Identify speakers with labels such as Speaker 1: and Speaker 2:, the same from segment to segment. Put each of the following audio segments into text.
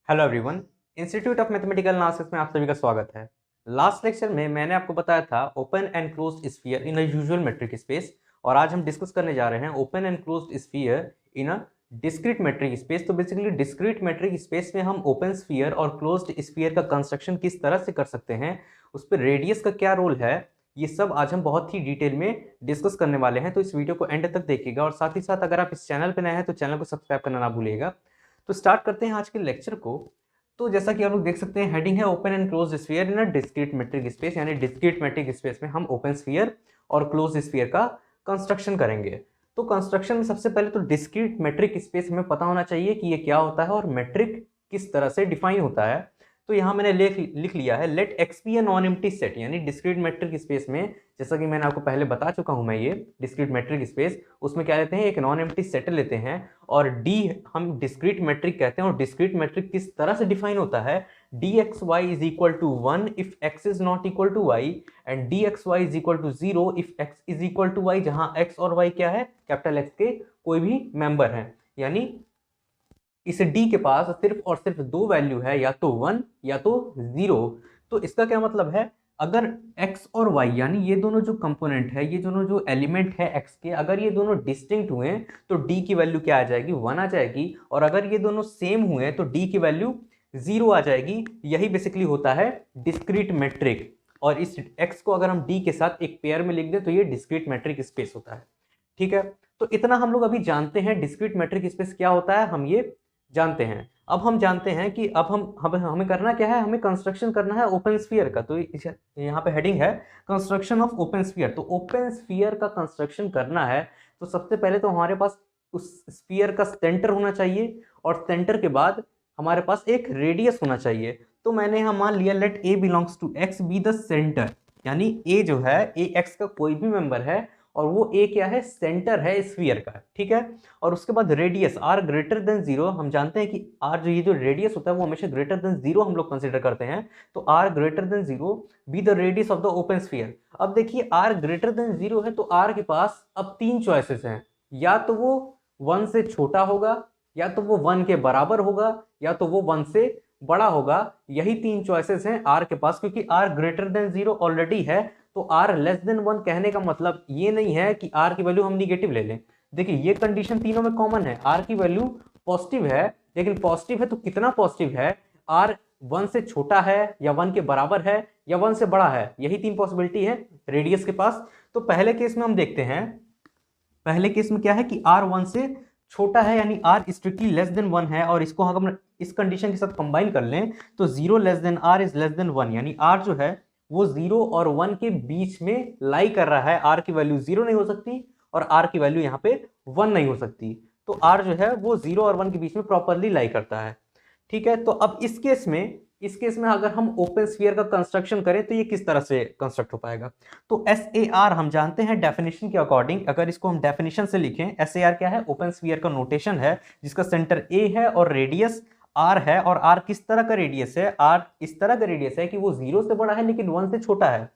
Speaker 1: Hello everyone. Institute of mathematical analysis में आप सभी का स्वागत है। लास्ट लेक्चर में मैंने आपको बताया था open and closed sphere in a usual metric space, और आज हम डिस्कस करने जा रहे हैं open and closed sphere in a discrete metric space. तो बेसिकली डिस्क्रीट मेट्रिक स्पेस में हम ओपन स्फीयर और क्लोज्ड स्फीयर का कंस्ट्रक्शन किस तरह से कर सकते हैं, उस पर रेडियस का क्या रोल है, ये सब आज हम बहुत ही डिटेल में डिस्कस करने वाले हैं। तो इस वीडियो को एंड तक देखिएगा, और साथ ही साथ अगर आप इस चैनल पर नए हैं तो चैनल को सब्सक्राइब करना ना भूलिएगा। तो स्टार्ट करते हैं आज के लेक्चर को। तो जैसा कि आप लोग देख सकते हैं, हेडिंग है open and closed sphere in a discrete metric space, यानी डिस्क्रीट मेट्रिक स्पेस में हम ओपन स्फीयर और क्लोज्ड स्फीयर का कंस्ट्रक्शन करेंगे। तो कंस्ट्रक्शन में सबसे पहले तो डिस्क्रीट मेट्रिक स्पेस हमें पता होना चाहिए कि ये क्या होता है और मेट्रिक किस तरह से डिफाइन होता है। तो यहाँ मैंने लिख लिया है, let X be a non empty set, यानी डिस्क्रीट मेट्रिक स्पेस में, जैसा कि मैंने आपको पहले बता चुका हूं मैं, ये डिस्क्रीट मेट्रिक स्पेस, उसमें क्या लेते हैं, एक नॉन एम्प्टी सेट लेते हैं, और डी हम डिस्क्रीट मेट्रिक कहते हैं। और डिस्क्रीट मेट्रिक किस तरह से डिफाइन होता है, D X Y is equal to 1 if X is not equal to Y, and D X Y is equal to 0 if X is equal to Y, जहां X और वाई क्या है, capital x के कोई भी member है। यानी इस डी के पास सिर्फ और सिर्फ दो वैल्यू है, या तो 1 या तो 0। तो इसका क्या मतलब है, अगर x और y यानी ये दोनों जो कंपोनेंट है, ये दोनों जो एलिमेंट है x के, अगर ये दोनों डिस्टिंक्ट हुए तो d की वैल्यू क्या आ जाएगी, 1 आ जाएगी। और अगर ये दोनों सेम हुए तो d की वैल्यू 0 आ जाएगी। यही बेसिकली होता है डिस्क्रीट मेट्रिक। और इस x को अगर हम d के साथ एक पेयर में लिख दें तो ये डिस्क्रीट मेट्रिक स्पेस होता है। ठीक है, तो इतना हम लोग अभी जानते हैं डिस्क्रीट मेट्रिक स्पेस क्या होता है, हम ये जानते हैं। अब हम जानते हैं कि अब हमें करना क्या है, हमें कंस्ट्रक्शन करना है ओपन स्फीयर का। तो यहाँ पे हेडिंग है कंस्ट्रक्शन ऑफ ओपन स्फीयर। तो ओपन स्फीयर का कंस्ट्रक्शन करना है तो सबसे पहले तो हमारे पास उस स्फीयर का सेंटर होना चाहिए, और सेंटर के बाद हमारे पास एक रेडियस होना चाहिए। तो मैंने यहाँ मान लिया, let A belongs to X be the centre, यानी ए जो है, ए एक्स का कोई भी मेंबर है, और वो ए क्या है, सेंटर है स्फीयर का। ठीक है, और उसके बाद रेडियस आर ग्रेटर देन 0। हम जानते हैं कि आर जो ये जो रेडियस होता है वो हमेशा ग्रेटर देन 0 हम लोग कंसीडर करते हैं। तो R greater than 0 be the radius of the open sphere. अब देखिए, आर ग्रेटर देन 0 है तो आर के पास अब तीन चॉइसेस हैं, या तो वो 1 से छोटा होगा, या तो वो 1 के बराबर होगा, या तो वो 1 से बड़ा होगा। यही तीन चॉइसेस हैं आर के पास, क्योंकि आर ग्रेटर देन 0 ऑलरेडी है। तो आर लेस देन 1 कहने का मतलब ये नहीं है कि आर की वैल्यू हम निगेटिव ले लें। देखिए, ये कंडीशन तीनों में कॉमन है, आर की वैल्यू पॉजिटिव है, लेकिन पॉजिटिव है तो कितना पॉजिटिव है, आर 1 से छोटा है, या 1 के बराबर है, या 1 से बड़ा है। यही तीन पॉसिबिलिटी है रेडियस के पास। तो पहले केस में हम देखते हैं, पहले केस में क्या है कि आर 1 से छोटा है, यानी आर स्ट्रिक्टली लेस देन 1 है, और इसको हम इस कंडीशन के साथ कंबाइन कर लें तो 0 less than R is less than 1, यानी आर जो है वो 0 और 1 के बीच में लाई कर रहा है। आर की वैल्यू 0 नहीं हो सकती, और आर की वैल्यू यहाँ पे 1 नहीं हो सकती। तो आर जो है वो 0 और 1 के बीच में प्रॉपरली लाई करता है। ठीक है, तो अब इस केस में अगर हम ओपन स्फीयर का कंस्ट्रक्शन करें तो ये किस तरह से कंस्ट्रक्ट हो पाएगा। तो एस ए आर हम जानते हैं डेफिनेशन के अकॉर्डिंग, अगर इसको हम डेफिनेशन से लिखें, एस ए आर क्या है, ओपन स्फीयर का नोटेशन है, जिसका सेंटर ए है और रेडियस आर है। और आर किस तरह का रेडियस है, आर इस तरह का रेडियस है कि वो 0 से बड़ा है लेकिन 1 से छोटा है।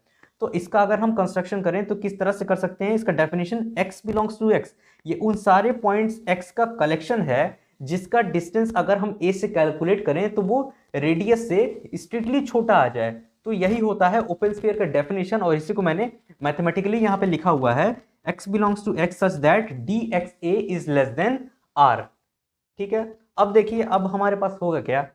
Speaker 1: तो इसका अगर हम कंस्ट्रक्शन करें तो किस तरह से कर सकते हैं, इसका definition x belongs to x, ये उन सारे पॉइंट्स x का कलेक्शन है जिसका डिस्टेंस अगर हम a से कैलकुलेट करें तो वो रेडियस से स्ट्रिक्टली छोटा आ जाए। तो यही होता है ओपन स्फीयर का डेफिनेशन, और इसी को मैंने मैथमेटिकली यहाँ पे लिखा हुआ है, x belongs to x such that dxa is less than r। ठीक है, अब देखिए, अब हमारे पास होगा क्या,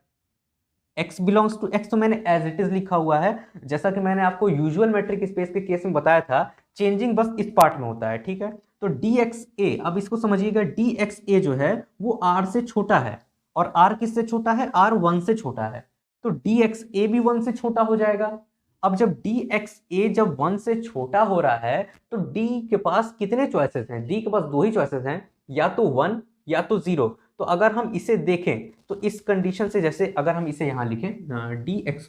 Speaker 1: x बिलोंग्स टू x तो मैंने एज इट इज लिखा हुआ है, जैसा कि मैंने आपको यूजुअल मेट्रिक स्पेस के केस में बताया था, चेंजिंग बस इस पार्ट में होता है। ठीक है, तो dxa, अब इसको समझिएगा, dxa जो है वो r से छोटा है, और r किससे छोटा है, r 1 से छोटा है, तो dxa भी 1 से छोटा हो जाएगा। अब जब dxa जब 1 से छोटा हो रहा है तो d के पास कितने चॉइसेस हैं, d के पास दो ही चॉइसेस हैं, या तो 1 या तो 0। तो अगर हम इसे देखें तो इस कंडीशन से, जैसे अगर हम इसे यहां लिखें डी एक्स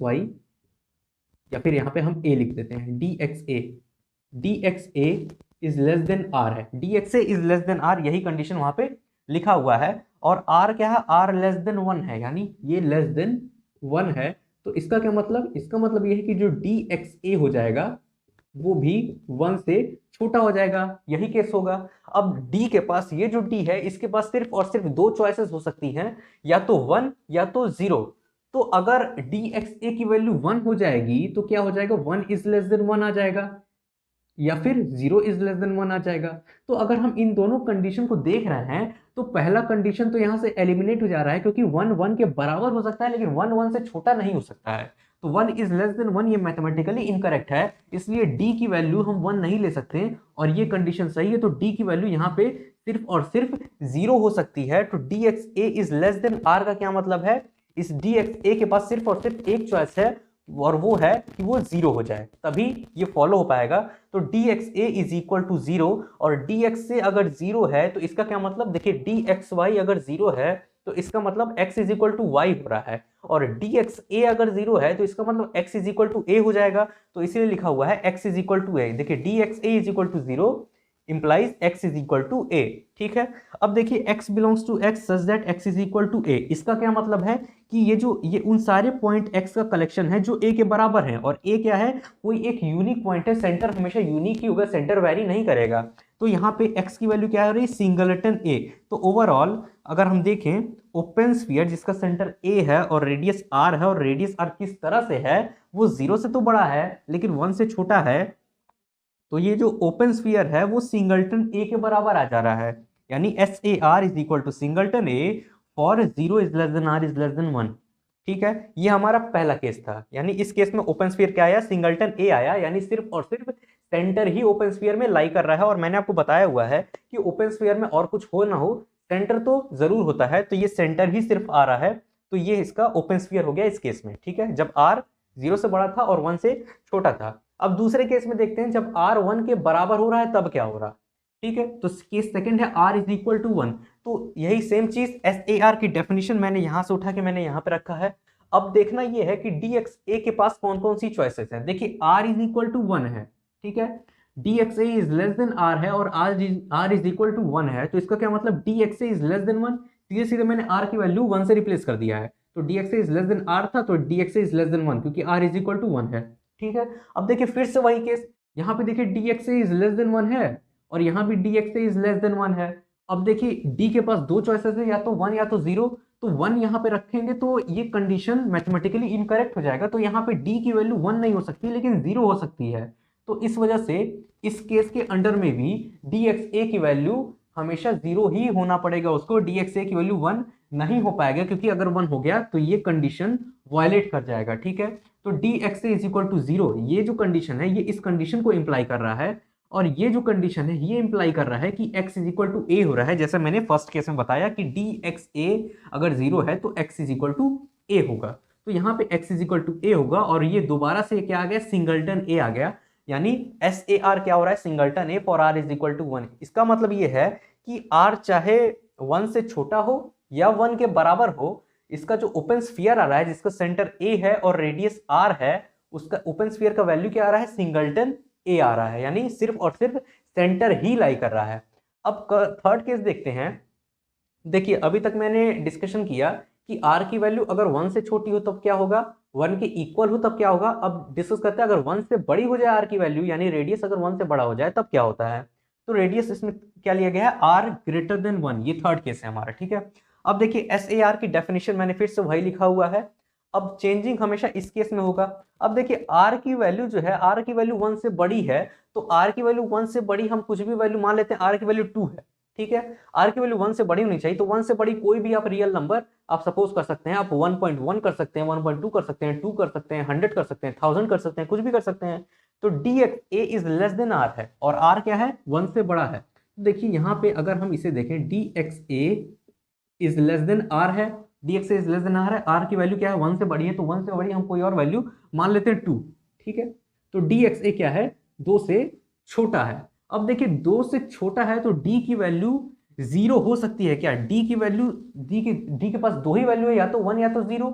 Speaker 1: वाई, या फिर यहां पे हम a लिख देते हैं D X A is less than R है, D X A is less than R, यही कंडीशन वहां पे लिखा हुआ है। और r क्या है, r लेस देन 1 है, यानी ये लेस देन 1 है। तो इसका क्या मतलब, इसका मतलब ये है कि जो डी एक्स ए हो जाएगा वो भी 1 से छोटा हो जाएगा, यही केस होगा। अब D के पास, ये जो D है इसके पास सिर्फ और सिर्फ दो चॉइसेस हो सकती हैं, या तो 1 या तो 0। तो अगर dxa की वैल्यू 1 हो जाएगी तो क्या हो जाएगा, 1 इज लेस देन 1 आ जाएगा, या फिर 0 इज लेस देन 1 आ जाएगा। तो अगर हम इन दोनों कंडीशन को देख रहे हैं तो पहला कंडीशन तो यहां से एलिमिनेट हो जा रहा है, क्योंकि 1 1 के बराबर हो सकता है लेकिन 1 1 से छोटा नहीं हो सकता है। तो 1 इज लेस देन 1 ये मैथमेटिकली इनकरेक्ट है, इसलिए d की वैल्यू हम 1 नहीं ले सकते, और ये कंडीशन सही है। तो d की वैल्यू यहाँ पे सिर्फ और सिर्फ 0 हो सकती है। तो dxa is less than r का क्या मतलब है, इस dxa के पास सिर्फ और सिर्फ एक चॉइस है, और वो है कि वो 0 हो जाए, तभी ये फॉलो हो पाएगा। तो dxa इज इक्वल टू 0, और dxa अगर 0 है तो इसका क्या मतलब, देखिए dxy अगर 0 है तो इसका मतलब x is equal to Y हो रहा है, और dxa अगर 0 है तो इसका मतलब x is equal to a हो जाएगा। तो इसीलिए लिखा हुआ है x is equal to a। देखिए dxa is equal to 0 implies x is equal to a, ठीक है। अब देखिए x belongs to x such that x is equal to a, इसका क्या मतलब है कि ये उन सारे पॉइंट x का कलेक्शन है जो a के बराबर है, और a क्या है, कोई एक यूनिक पॉइंट है, सेंटर हमेशा यूनिक ही होगा, सेंटर वेरी नहीं करेगा। तो यहाँ पे x की वैल्यू क्या है रही, सिंगलटन a। तो ओवरऑल अगर हम देखें ओपन स्फीयर जिसका सेंटर a है और रेडियस r है, और रेडियस r किस तरह से है, वो 0 से तो बड़ा है लेकिन 1 से छोटा है, तो ये जो ओपन स्फीयर है वो सिंगलटन ए के बराबर आ जा रहा है, यानी S A R is equal to singleton A for 0 is less than R is less than 1। ठीक है, ये हमारा पहला केस था, यानी इस केस में ओपन स्फीयर क्या आया, सिंगलटन ए आया, यानी सिर्फ और सिर्फ सेंटर ही ओपन स्फीयर में लाई कर रहा है। और मैंने आपको बताया हुआ है कि ओपन स्फीयर में और कुछ हो ना हो, सेंटर तो जरूर होता है, तो ये सेंटर ही सिर्फ आ रहा है, तो ये इसका ओपन स्फीयर हो गया इस केस में। ठीक है, जब आर 0 से बड़ा था और 1 से छोटा था। अब दूसरे केस में देखते हैं, जब r 1 के बराबर हो रहा है तब क्या हो रहा है। ठीक है, तो केस सेकंड है r इज इक्वल टू 1। तो यही सेम चीज SAR की डेफिनेशन मैंने यहां से उठा के मैंने यहां पे रखा है। अब देखना ये है कि DXA के पास कौन कौन सी चॉइसेस हैं। देखिए r इज इक्वल टू 1 है, ठीक है, DXA is less than r है, और r इज इक्वल टू 1 है, तो इसका क्या मतलब DXA इज लेस देन 1। सीधे सीधे मैंने r की वैल्यू 1 से रिप्लेस कर दिया है, तो DXA is less than r था, तो DXA इज लेस देन 1 क्योंकि r इज इक्वल टू 1 है। ठीक है, अब देखिए फिर से वही केस, यहाँ पे देखिए DXA इज लेस देन 1 है, और यहाँ भी DXA इज लेस देन 1 है। अब देखिए D के पास दो चॉइसेस है, या तो 1 या तो 0, तो 1 यहाँ पे रखेंगे तो ये कंडीशन मैथमेटिकली इनकरेक्ट हो जाएगा, तो यहाँ पे D की वैल्यू 1 नहीं हो सकती लेकिन 0 हो सकती है। तो इस वजह से इस केस के अंडर में भी DXA की वैल्यू हमेशा 0 ही होना पड़ेगा, उसको DXA की वैल्यू 1 नहीं हो पाएगा, क्योंकि अगर 1 हो गया तो ये कंडीशन वायलेट कर जाएगा। ठीक है, तो DXA इज इक्वल टू 0, ये जो कंडीशन है ये इस कंडीशन को इंप्लाई कर रहा है, और ये जो कंडीशन है ये इंप्लाई कर रहा है कि x is equal to a हो रहा है, जैसे मैंने फर्स्ट केस में बताया कि DXA अगर 0 है तो x is equal to a होगा। तो यहाँ पे x is equal to a होगा, और ये दोबारा से क्या आ गया, सिंगलटन a आ गया, यानी SAR क्या हो रहा है, singleton a for r is equal to 1। इसका मतलब ये है कि r चाहे 1 से छोटा हो या 1 के बराबर हो, इसका जो ओपन स्फीयर आ रहा है जिसका सेंटर a है और रेडियस r है, उसका ओपन स्फीयर का वैल्यू क्या आ रहा है, सिंगलटन a आ रहा है, यानी सिर्फ और सिर्फ सेंटर ही लाई कर रहा है। अब थर्ड केस देखते हैं। देखिए अभी तक मैंने डिस्कशन किया कि r की वैल्यू अगर 1 से छोटी हो तब क्या होगा, 1 के इक्वल हो तब क्या होगा। अब डिस्कस करते हैं, अगर 1 से बड़ी हो जाए r की वैल्यू, यानी रेडियस अगर 1 से बड़ा हो जाए तब क्या होता है। तो रेडियस इसमें क्या लिया गया है, r ग्रेटर देन 1, ये थर्ड केस है हमारा। ठीक है, अब देखिए SAR की डेफिनेशन मैंने फिर से वही लिखा हुआ है, अब चेंजिंग हमेशा इस केस में होगा। अब देखिए r की वैल्यू जो है, r की वैल्यू 1 से बड़ी है, तो r की वैल्यू 1 से बड़ी हम कुछ भी वैल्यू मान लेते हैं, r की वैल्यू 2 है, ठीक है, r की वैल्यू 1 से बड़ी होनी चाहिए, तो 1 से बड़ी कोई भी आप रियल नंबर आप सपोज कर सकते हैं, आप 1.1 कर सकते हैं, 1.2 कर सकते हैं, 2 कर सकते हैं, 100 कर सकते हैं, 1000 कर सकते हैं, कुछ भी कर सकते हैं। तो DXA is less than r है, और r क्या है, 1 से बड़ा है। देखिए यहाँ पे अगर हम इसे देखें, DXA is less than r है, DXA is less than r है, r की वैल्यू क्या है, 1 से बड़ी है, तो 1 से बड़ी हम कोई और वैल्यू मान लेते हैं 2। ठीक है, तो DXA क्या है, 2 से छोटा है। अब देखिए 2 से छोटा है तो D की वैल्यू 0 हो सकती है क्या, D की वैल्यू, D के पास दो ही वैल्यू है, या तो 1 या तो 0।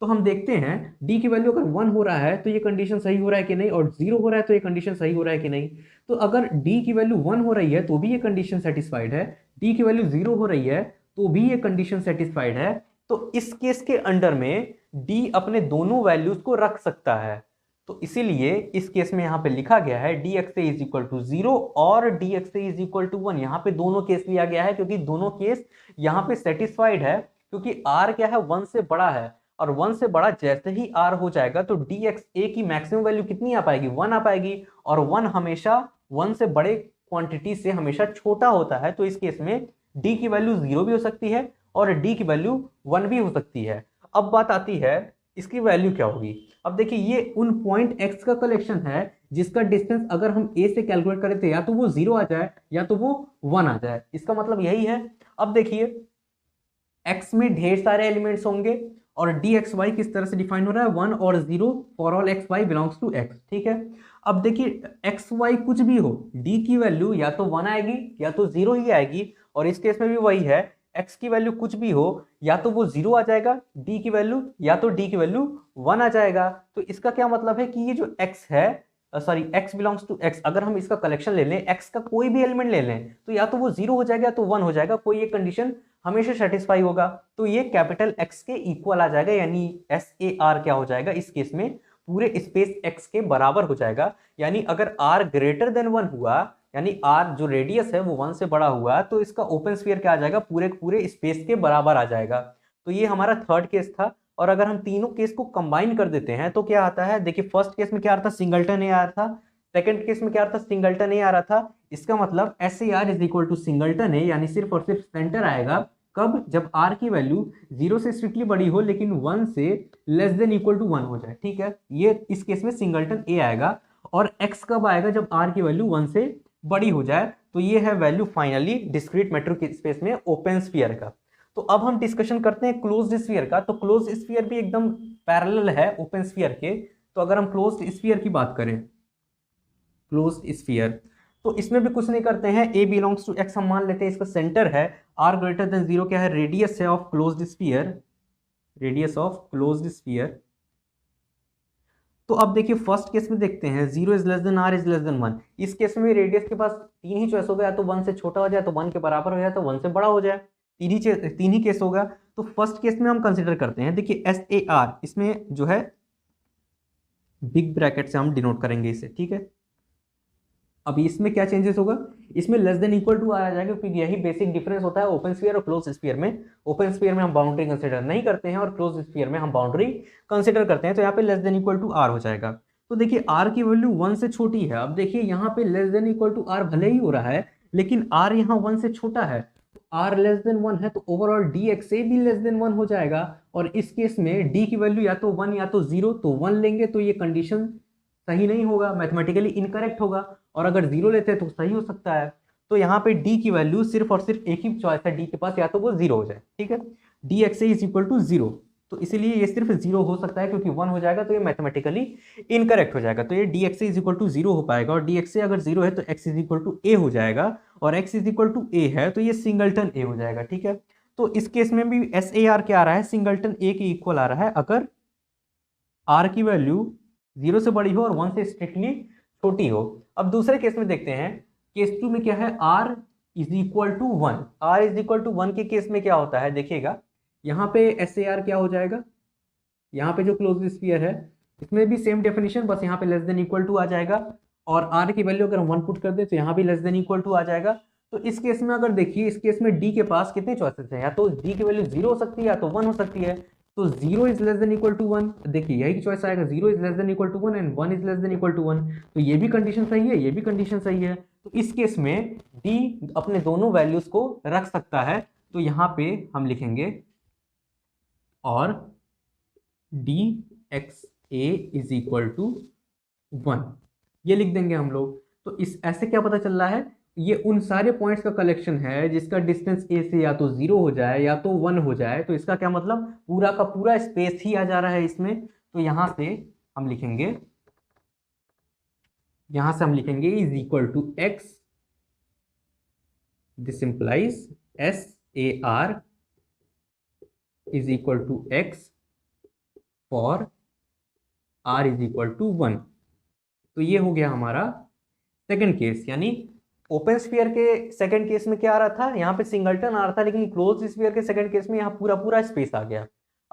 Speaker 1: तो हम देखते हैं D की वैल्यू अगर 1 हो रहा है तो ये कंडीशन सही हो रहा है कि नहीं, और 0 हो रहा है तो ये कंडीशन सही हो रहा है कि नहीं। तो अगर D की वैल्यू 1 हो रही है तो भी ये कंडीशन सेटिस्फाइड है, D की वैल्यू 0 हो रही है तो भी ये कंडीशन सेटिस्फाइड है। तो इस केस के अंडर में D अपने दोनों वैल्यूज को रख सकता है। तो इसीलिए इस केस में यहाँ पे लिखा गया है dxa इज इक्वल टू 0 और dxa इज इक्वल टू 1। यहाँ पे दोनों केस लिया गया है क्योंकि दोनों केस यहाँ पे सेटिस्फाइड है, क्योंकि r क्या है 1 से बड़ा है, और 1 से बड़ा जैसे ही r हो जाएगा तो dxa की मैक्सिमम वैल्यू कितनी आ पाएगी, 1 आ पाएगी, और 1 हमेशा 1 से बड़े क्वांटिटी से हमेशा छोटा होता है। तो इस केस में d की वैल्यू 0 भी हो सकती है और d की वैल्यू 1 भी हो सकती है। अब बात आती है इसकी वैल्यू क्या होगी। अब देखिए ये उन पॉइंट x का कलेक्शन है जिसका डिस्टेंस अगर हम a से कैलकुलेट करें तो या तो वो 0 आ जाए या तो वो 1 आ जाए, इसका मतलब यही है। अब देखिए x में ढेर सारे एलिमेंट्स होंगे और dxy किस तरह से डिफाइन हो रहा है, 1 और 0 for all xy belongs to x, ठीक है। अब देखिए xy कुछ भी हो, d की वैल्यू या तो 1 आएगी या तो 0 ही आएगी, और इस केस में भी वही है, x की वैल्यू कुछ भी हो या तो वो 0 आ जाएगा d की वैल्यू, या तो d की वैल्यू 1 आ जाएगा। तो इसका क्या मतलब है कि ये जो x है, sorry x belongs to x, अगर हम इसका कलेक्शन ले लें, x का कोई भी एलिमेंट ले लें तो या तो वो 0 हो जाएगा या तो 1 हो जाएगा, कोई एक कंडीशन हमेशा सेटिस्फाई होगा। तो ये कैपिटल X के इक्वल आ जाएगा, यानी SAR क्या हो जाएगा इस केस में, पूरे स्पेस X के बराबर हो जाएगा। यानी अगर R ग्रेटर देन 1 हुआ, यानी R जो रेडियस है वो 1 से बड़ा हुआ, तो इसका ओपन स्फीयर क्या आ जाएगा, पूरे पूरे स्पेस के बराबर आ जाएगा। तो ये हमारा थर्ड केस था। और अगर हम तीनों केस को कंबाइन कर देते हैं तो क्या आता है, देखिए फर्स्ट केस में क्या आ रहा था, सिंगलटन ए आ रहा था, सेकंड केस में क्या आ रहा था, सिंगलटन ए आ रहा था। इसका मतलब SAR is equal to singleton A, यानी सिर्फ और सिर्फ सेंटर आएगा कब, जब r की वैल्यू 0 से स्ट्रिक्टली बड़ी हो लेकिन 1 से लेस देन इक्वल टू 1 हो जाए, ठीक है। ये इस केस में सिंगलटन ए आएगा। और x कब आएगा, जब r की वैल्यू 1 से बड़ी हो जाए। तो ये है value finally discrete metric space में ओपन स्फीयर का। तो अब हम डिस्कशन करते हैं क्लोज्ड स्फीयर का। तो क्लोज्ड स्फीयर भी एकदम पैरेलल है ओपन स्फीयर के। तो अगर हम क्लोज्ड स्फीयर की बात करें, क्लोज्ड स्फीयर, तो इसमें भी कुछ नहीं करते हैं, a बिलोंग्स टू x हम मान लेते हैं, इसका सेंटर है, r ग्रेटर देन 0 क्या है, रेडियस है of closed sphere, radius of closed sphere. तो अब देखिए फर्स्ट केस में देखते हैं, 0 is less than r is less than 1। इस केस में रेडियस के पास तीन ही चॉइस हो गया, तो 1 से छोटा हो जाए, तो 1 के बराबर हो जाए, तो 1 से बड़ा हो जाए, तीन ही केस होगा। तो फर्स्ट केस में हम कंसिडर करते हैं, देखिए SAR, इसमें जो है बिग ब्रैकेट से हम डिनोट करेंगे इसे, ठीक है। अभी इसमें क्या चेंजेस होगा, इसमें लेस देन इक्वल टू आ जाएगा, क्योंकि यही बेसिक डिफरेंस होता है ओपन स्फीयर और क्लोज स्फीयर में। ओपन स्फीयर में हम बाउंड्री कंसीडर नहीं करते हैं और क्लोज स्फीयर में हम बाउंड्री कंसीडर करते हैं। तो यहाँ पे less than equal to r हो जाएगा। तो देखिए r की वैल्यू 1 से छोटी है। अब देखिए यहाँ पे less than equal to r भले ही हो रहा है, लेकिन r यहाँ 1 से छोटा है, r लेस देन 1 है, तो ओवरऑल dxa भी लेस देन 1 हो जाएगा। और इस केस में d की वैल्यू या तो 1 या तो 0, तो 1 लेंगे तो ये कंडीशन सही नहीं होगा, मैथमेटिकली इनकरेक्ट होगा, और अगर 0 लेते हैं तो सही हो सकता है। तो यहाँ पे d की वैल्यू सिर्फ और सिर्फ एक ही चॉइस है d के पास, या तो वो 0 हो जाए, ठीक है, dxa इज इक्वल टू 0। तो इसीलिए ये सिर्फ 0 हो सकता है, क्योंकि 1 हो जाएगा तो ये मैथमेटिकली इनकरेक्ट हो जाएगा। तो ये dxa इज इक्वल टू 0 हो पाएगा, और dxa अगर 0 है तो x is equal to a हो जाएगा, और x is equal to a है तो ये सिंगलटन a हो जाएगा, ठीक है। तो इस केस में भी SAR क्या आ रहा है, सिंगलटन a के इक्वल आ रहा है, अगर r की वैल्यू 0 से बड़ी हो और 1 से स्ट्रिक्टली छोटी हो। अब दूसरे केस में देखते हैं, केस 2 में क्या है, r is equal to 1। r is equal to 1 के केस में क्या होता है, देखिएगा यहाँ पे SAR क्या हो जाएगा, यहाँ पे जो क्लोज स्फीयर है इसमें भी सेम डेफिनेशन, बस यहाँ पे लेस देन इक्वल टू आ जाएगा, और r की वैल्यू अगर हम 1 पुट कर दे तो यहाँ भी लेस देन इक्वल टू आ जाएगा। तो इस केस में अगर देखिए, इस केस में d के पास कितने चॉइसेस हैं, या तो d की वैल्यू 0 हो सकती है या तो 1 हो सकती है। तो 0 is less than equal to 1, देखिए यही चॉइस आएगा, 0 is less than equal to 1 and 1 is less than equal to 1। तो ये भी कंडीशन सही है, ये भी कंडीशन सही है। तो इस केस में d अपने दोनों वैल्यूज को रख सकता है। तो यहाँ पे हम लिखेंगे और dxa इज इक्वल टू 1, ये लिख देंगे हम लोग। तो इस ऐसे क्या पता चल रहा है, ये उन सारे पॉइंट्स का कलेक्शन है जिसका डिस्टेंस a से या तो 0 हो जाए या तो 1 हो जाए। तो इसका क्या मतलब, पूरा का पूरा स्पेस ही आ जा रहा है इसमें। तो यहां से हम लिखेंगे, is equal to x, this implies SAR is equal to x for r is equal to 1। तो ये हो गया हमारा सेकंड केस, यानी ओपन स्फीयर के सेकंड केस में क्या आ रहा था, यहाँ पे सिंगलटन आ रहा था, लेकिन क्लोज स्फीयर के सेकंड केस में यहाँ पूरा पूरा स्पेस आ गया।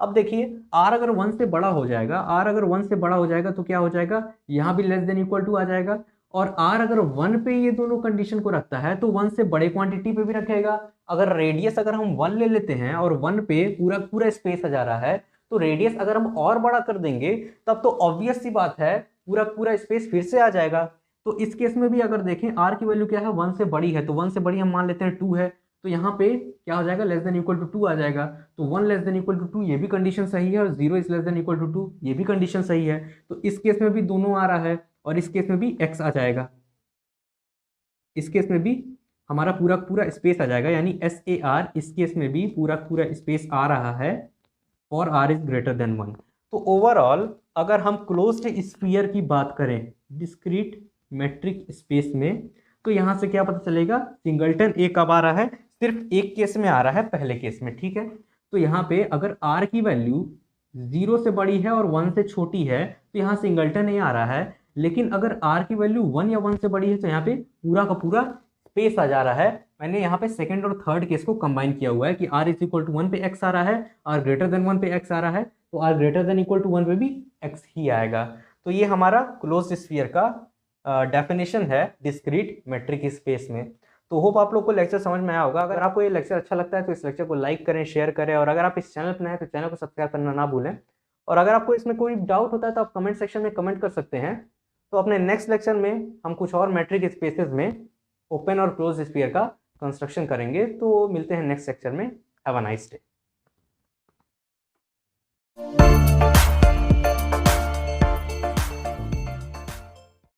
Speaker 1: अब देखिए r अगर 1 से बड़ा हो जाएगा, r अगर 1 से बड़ा हो जाएगा तो क्या हो जाएगा, यहाँ भी लेस देन इक्वल टू आ जाएगा। और r अगर 1 पे ये दोनों कंडीशन को रखता है तो 1 से बड़े क्वांटिटी पे भी रखेगा। अगर रेडियस अगर हम 1 ले लेते हैं और 1 पे पूरा पूरा स्पेस आ जा रहा है, तो रेडियस अगर हम और बड़ा कर देंगे तब तो ऑब्वियस सी बात है पूरा पूरा स्पेस फिर से आ जाएगा। तो इस केस में भी अगर देखें r की वैल्यू क्या है, 1 से बड़ी है, तो 1 से बड़ी हम मान लेते हैं 2 है, तो यहाँ पे क्या हो जाएगा, लेस देन इक्वल टू 2 आ जाएगा। तो 1 लेस देन इक्वल टू 2 ये भी कंडीशन सही है, और 0 is less than equal to 2 ये भी कंडीशन सही है। तो इस केस में भी दोनों आ रहा है, और इस केस में भी x आ जाएगा। इस केस में भी हमारा पूरा पूरा स्पेस आ जाएगा, यानी SAR इस केस में भी पूरा पूरा स्पेस आ रहा है और r इज ग्रेटर देन 1। तो ओवरऑल अगर हम क्लोज्ड स्फीयर की बात करें डिस्क्रीट मेट्रिक स्पेस में, तो यहाँ से क्या पता चलेगा, सिंगलटन ए कब आ रहा है, सिर्फ एक केस में आ रहा है, पहले केस में, ठीक है। तो यहाँ पे अगर r की वैल्यू 0 से बड़ी है और 1 से छोटी है तो यहाँ सिंगलटन ए आ रहा है। लेकिन अगर r की वैल्यू 1 या 1 से बड़ी है तो यहाँ पे पूरा का पूरा स्पेस आ जा रहा है। मैंने यहाँ पे सेकंड और थर्ड केस को कंबाइन किया हुआ है कि r इज इक्वल टू 1 पे x आ रहा है, r ग्रेटर देन 1 पे x आ रहा है, तो r greater than equal to 1 पे भी x ही आएगा। तो ये हमारा क्लोज्ड स्फीयर का डेफिनेशन है डिस्क्रीट मेट्रिक स्पेस में। तो होप आप लोग को लेक्चर समझ में आया होगा। अगर आपको ये लेक्चर अच्छा लगता है तो इस लेक्चर को लाइक करें, शेयर करें, और अगर आप इस चैनल पर नए हैं तो चैनल को सब्सक्राइब करना ना भूलें। और अगर आपको इसमें कोई डाउट होता है तो आप कमेंट सेक्शन में कमेंट कर सकते हैं। तो अपने नेक्स्ट लेक्चर में हम कुछ और मेट्रिक स्पेसेस में ओपन और क्लोज स्फीयर का कंस्ट्रक्शन करेंगे। तो मिलते हैं नेक्स्ट लेक्चर में। Have a nice day.